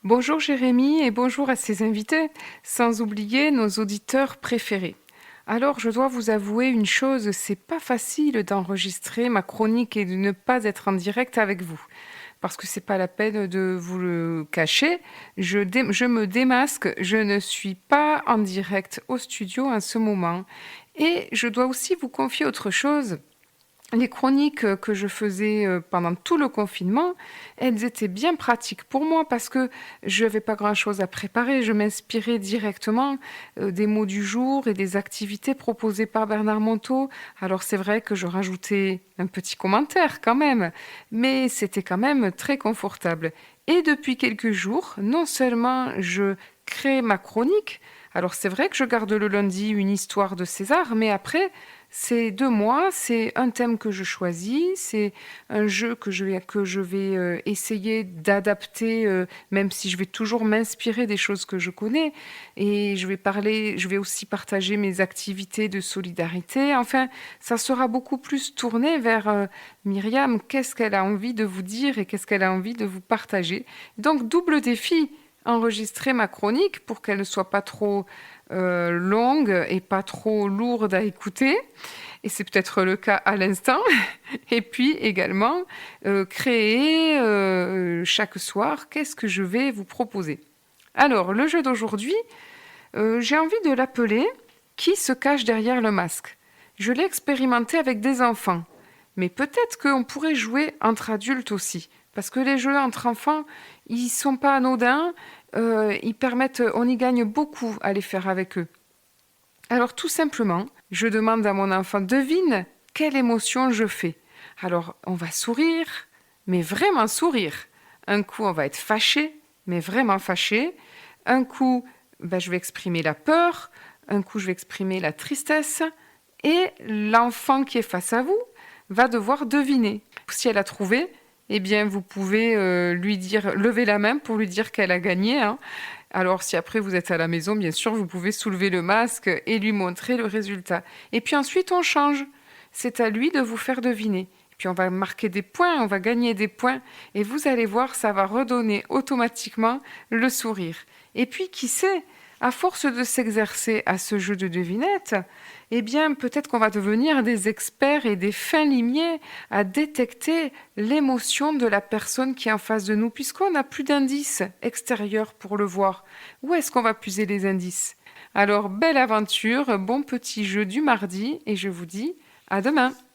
Bonjour Jérémy et bonjour à ses invités, sans oublier nos auditeurs préférés. Alors, je dois vous avouer une chose, c'est pas facile d'enregistrer ma chronique et de ne pas être en direct avec vous. Parce que c'est pas la peine de vous le cacher. Je me démasque, je ne suis pas en direct au studio en ce moment. Et je dois aussi vous confier autre chose. Les chroniques que je faisais pendant tout le confinement, elles étaient bien pratiques pour moi parce que je n'avais pas grand-chose à préparer. Je m'inspirais directement des mots du jour et des activités proposées par Bernard Monteau. Alors c'est vrai que je rajoutais un petit commentaire quand même, mais c'était quand même très confortable. Et depuis quelques jours, non seulement je crée ma chronique, alors c'est vrai que je garde le lundi une histoire de César, mais après, c'est 2 mois, c'est un thème que je choisis, c'est un jeu que je vais essayer d'adapter, même si je vais toujours m'inspirer des choses que je connais. Et je vais aussi partager mes activités de solidarité. Enfin, ça sera beaucoup plus tourné vers Myriam, qu'est-ce qu'elle a envie de vous dire et qu'est-ce qu'elle a envie de vous partager. Donc, double défi, enregistrer ma chronique pour qu'elle ne soit pas trop longue et pas trop lourde à écouter. Et c'est peut-être le cas à l'instant. Et puis également, créer chaque soir, qu'est-ce que je vais vous proposer. Alors, le jeu d'aujourd'hui, j'ai envie de l'appeler Qui se cache derrière le masque. Je l'ai expérimenté avec des enfants. Mais peut-être qu'on pourrait jouer entre adultes aussi. Parce que les jeux entre enfants, ils sont pas anodins. Ils permettent, on y gagne beaucoup à les faire avec eux. Alors tout simplement, je demande à mon enfant, devine quelle émotion je fais. Alors on va sourire, mais vraiment sourire. Un coup on va être fâché, mais vraiment fâché. Un coup, je vais exprimer la peur. Un coup je vais exprimer la tristesse. Et l'enfant qui est face à vous va devoir deviner. Si elle a trouvé, eh bien vous pouvez lui dire, lever la main pour lui dire qu'elle a gagné, hein. Alors, si après vous êtes à la maison, bien sûr, vous pouvez soulever le masque et lui montrer le résultat. Et puis ensuite, on change. C'est à lui de vous faire deviner. Et puis on va marquer des points, on va gagner des points. Et vous allez voir, ça va redonner automatiquement le sourire. Et puis, qui sait, à force de s'exercer à ce jeu de devinette, eh bien, peut-être qu'on va devenir des experts et des fins limiers à détecter l'émotion de la personne qui est en face de nous, puisqu'on n'a plus d'indices extérieurs pour le voir. Où est-ce qu'on va puiser les indices? Alors, belle aventure, bon petit jeu du mardi, et je vous dis à demain.